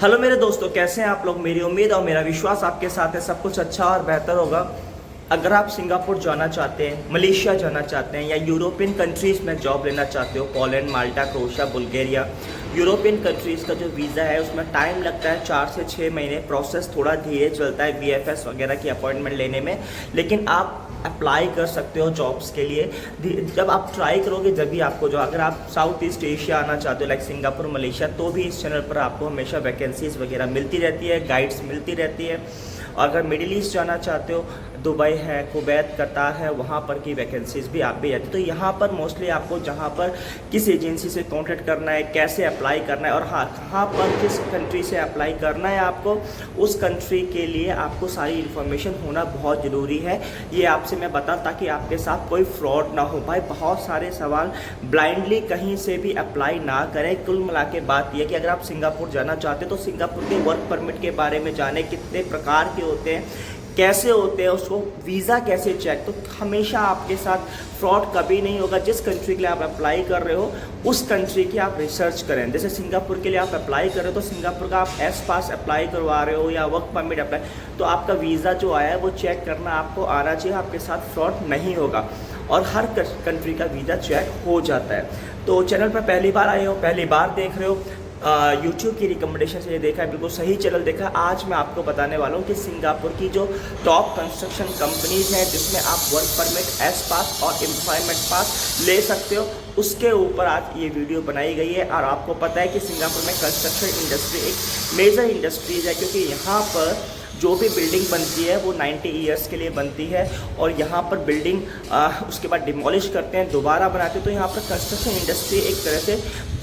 Hello मेरे दोस्तों, कैसे हैं आप लोग। मेरी उम्मीद और मेरा विश्वास आपके साथ है सब कुछ अच्छा और बेहतर होगा। अगर आप सिंगापुर जाना चाहते हैं, मलेशिया जाना चाहते हैं या यूरोपियन कंट्रीज़ में जॉब लेना चाहते हो, पोलैंड, माल्टा, क्रोएशिया, बुल्गारिया, यूरोपियन कंट्रीज़ का जो वीज़ा है उसमें टाइम लगता है 4 से 6 महीने। प्रोसेस थोड़ा धीरे चलता है VFS वगैरह की अपॉइंटमेंट लेने में, लेकिन आप अप्लाई कर सकते हो जॉब्स के लिए। जब आप ट्राई करोगे जब भी आपको जो, अगर आप साउथ ईस्ट एशिया आना चाहते हो लाइक सिंगापुर, मलेशिया, तो भी इस चैनल पर आपको हमेशा वैकेंसीज़ वगैरह मिलती रहती है, गाइड्स मिलती रहती है। और अगर मिडिल ईस्ट जाना चाहते हो, दुबई है, कुवैत, कतार है, वहाँ पर की वैकेंसीज़ भी आप भी आती है। तो यहाँ पर मोस्टली आपको जहाँ पर किस एजेंसी से कॉन्टैक्ट करना है, कैसे अप्लाई करना है और हाँ कहाँ पर किस कंट्री से अप्लाई करना है आपको, उस कंट्री के लिए आपको सारी इन्फॉर्मेशन होना बहुत ज़रूरी है। ये आपसे मैं बताऊँ ताकि आपके साथ कोई फ्रॉड ना हो। भाई बहुत सारे सवाल ब्लाइंडली कहीं से भी अप्लाई ना करें। कुल मिला के बात यह कि अगर आप सिंगापुर जाना चाहते हैं तो सिंगापुर के वर्क परमिट के बारे में जाने, कितने प्रकार के होते हैं, कैसे होते हैं, उसको वीज़ा कैसे चेक, तो हमेशा आपके साथ फ्रॉड कभी नहीं होगा। जिस कंट्री के लिए आप अप्लाई कर रहे हो उस कंट्री की आप रिसर्च करें। जैसे सिंगापुर के लिए आप अप्लाई कर रहे हो तो सिंगापुर का आप एस पास अप्लाई करवा रहे हो या वर्क परमिट अप्लाई, तो आपका वीज़ा जो आया है वो चेक करना आपको आना चाहिए। आपके साथ फ्रॉड नहीं होगा और हर कंट्री का वीज़ा चेक हो जाता है। तो चैनल पर पहली बार आए हो, पहली बार देख रहे हो, यूट्यूब की रिकमेंडेशन से ये देखा है, बिल्कुल सही चैनल देखा। आज मैं आपको बताने वाला हूँ कि सिंगापुर की जो टॉप कंस्ट्रक्शन कंपनीज हैं जिसमें आप वर्क परमिट, एस पास और एम्प्लॉयमेंट पास ले सकते हो, उसके ऊपर आज ये वीडियो बनाई गई है। और आपको पता है कि सिंगापुर में कंस्ट्रक्शन इंडस्ट्री एक मेजर इंडस्ट्रीज है, क्योंकि यहाँ पर जो भी बिल्डिंग बनती है वो 90 ईयर्स के लिए बनती है और यहाँ पर बिल्डिंग उसके बाद डिमोलिश करते हैं, दोबारा बनाते हैं। तो यहाँ पर कंस्ट्रक्शन इंडस्ट्री एक तरह से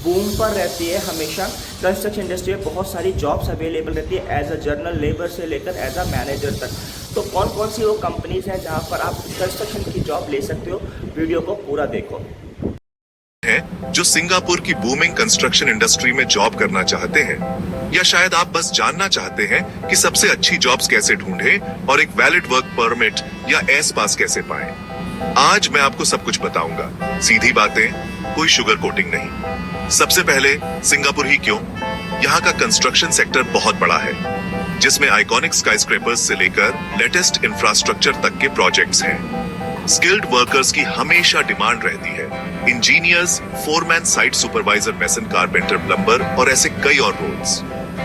बूम पर रहती है हमेशा। कंस्ट्रक्शन इंडस्ट्री में बहुत सारी जॉब्स अवेलेबल रहती है, एज अ जर्नल लेबर से लेकर एज अ मैनेजर तक। तो कौन कौन सी वो कंपनीज हैं जहाँ पर आप कंस्ट्रक्शन की जॉब ले सकते हो, वीडियो को पूरा देखो। हैं जो सिंगापुर की बूमिंग कंस्ट्रक्शन इंडस्ट्री में जॉब करना चाहते हैं, या शायद आप बस जानना चाहते हैं कि सबसे अच्छी जॉब्स कैसे ढूंढें और एक वैलिड वर्क परमिट या एस पास कैसे पाएं। आज मैं आपको सब कुछ बताऊंगा, सीधी बातें, कोई शुगर कोटिंग नहीं। सबसे पहले सिंगापुर ही क्यों? यहाँ का कंस्ट्रक्शन सेक्टर बहुत बड़ा है, जिसमें आइकॉनिक स्काईस्क्रेपर्स से लेकर लेटेस्ट इंफ्रास्ट्रक्चर तक के प्रोजेक्ट्स हैं। स्किल्ड वर्कर्स की हमेशा डिमांड रहती है। Engineers, foreman, site supervisor, mason, carpenter, plumber और ऐसे कई और रोल्स।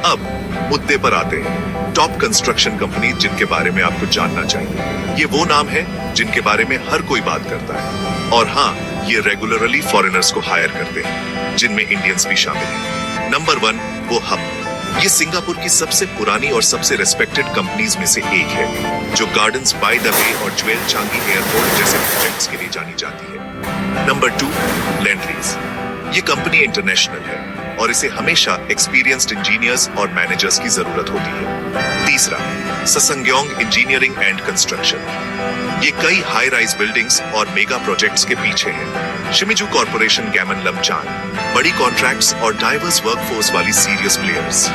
अब मुद्दे पर आते हैं। टॉप कंस्ट्रक्शन कंपनी जिनके बारे में आपको जानना चाहिए, ये वो नाम है जिनके बारे में हर कोई बात करता है। और हाँ, ये रेगुलरली फॉरेनर्स को हायर करते हैं, जिनमें इंडियंस भी शामिल हैं। नंबर 1, वो हब। ये सिंगापुर की सबसे पुरानी और सबसे रेस्पेक्टेड कंपनीज में से एक है, जो गार्डन्स बाय द वे और ज्वेल चांगी एयरपोर्ट जैसे प्रोजेक्ट्स के लिए जानी जाती है। नंबर 2, लैंड्रीज। ये कंपनी इंटरनेशनल है और इसे हमेशा एक्सपीरियंस्ड इंजीनियर्स और मैनेजर्स की जरूरत होती है। तीसरा, ससंग्योंग इंजीनियरिंग एंड कंस्ट्रक्शन। ये कई हाई राइज बिल्डिंग्स और मेगा प्रोजेक्ट्स के पीछे है। शिमिजू कॉर्पोरेशन, गैमन लमचान, बड़ी कॉन्ट्रैक्ट्स और डाइवर्स वर्कफोर्स वाली सीरियस प्लेयर्स।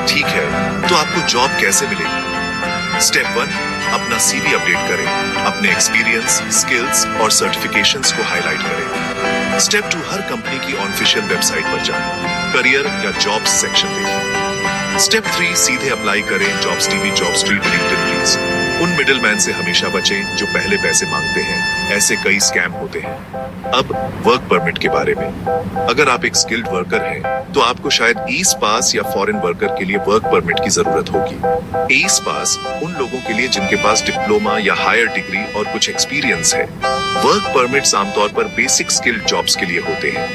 ठीक है, तो आपको जॉब कैसे मिलेगी? स्टेप 1, अपना CV अपडेट करें, अपने एक्सपीरियंस, स्किल्स और सर्टिफिकेशंस को हाईलाइट करें। स्टेप 2, हर कंपनी की ऑफिशियल वेबसाइट पर जाएं, करियर या जॉब्स सेक्शन देखें। स्टेप 3, सीधे अप्लाई करें, jobs TV, job street, LinkedIn please. उन मिडिल मैन से हमेशा बचें जो पहले पैसे मांगते हैं, ऐसे कई स्कैम होते हैं। अब वर्क परमिट के बारे में। अगर आप एक स्किल्ड वर्कर हैं, तो आपको शायद ईस पास या फॉरेन वर्कर के लिए वर्क परमिट की जरूरत होगी। ईस पास उन लोगों के लिए जिनके पास डिप्लोमा या हायर डिग्री और कुछ एक्सपीरियंस है। वर्क परमिट्स आमतौर पर बेसिक स्किल्ड जॉब्स के लिए होते हैं।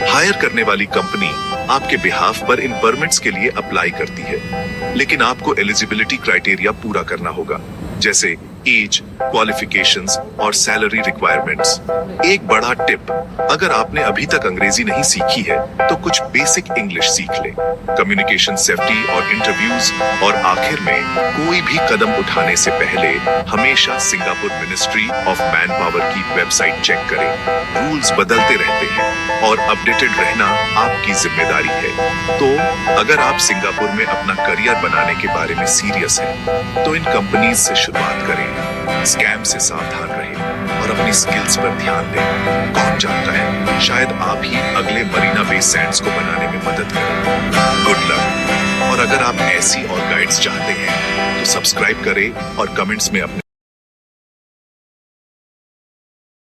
हायर करने वाली कंपनी आपके बिहाफ पर इन परमिट्स के लिए अप्लाई करती है, लेकिन आपको एलिजिबिलिटी क्राइटेरिया पूरा करना होगा, जैसे एज, क्वालिफिकेशंस और सैलरी रिक्वायरमेंट्स। एक बड़ा टिप, अगर आपने अभी तक अंग्रेजी नहीं सीखी है तो कुछ बेसिक इंग्लिश सीख लें। कम्युनिकेशन, सेफ्टी और इंटरव्यूज। और आखिर में, कोई भी कदम उठाने से पहले हमेशा Singapore ministry of man power की वेबसाइट चेक करें। रूल्स बदलते रहते हैं और अपडेटेड रहना आपकी जिम्मेदारी है। तो अगर आप सिंगापुर में अपना करियर बनाने के बारे में सीरियस हैं, तो इन कंपनीज से शुरुआत करें। स्कैम से सावधान रहें और अपनी स्किल्स पर ध्यान दें। कौन जानता है, शायद आप ही अगले मरीना बे सैंड्स को बनाने में मदद करें। Good luck. और अगर आप ऐसी और गाइड्स चाहते हैं तो सब्सक्राइब करें और कमेंट्स में अपने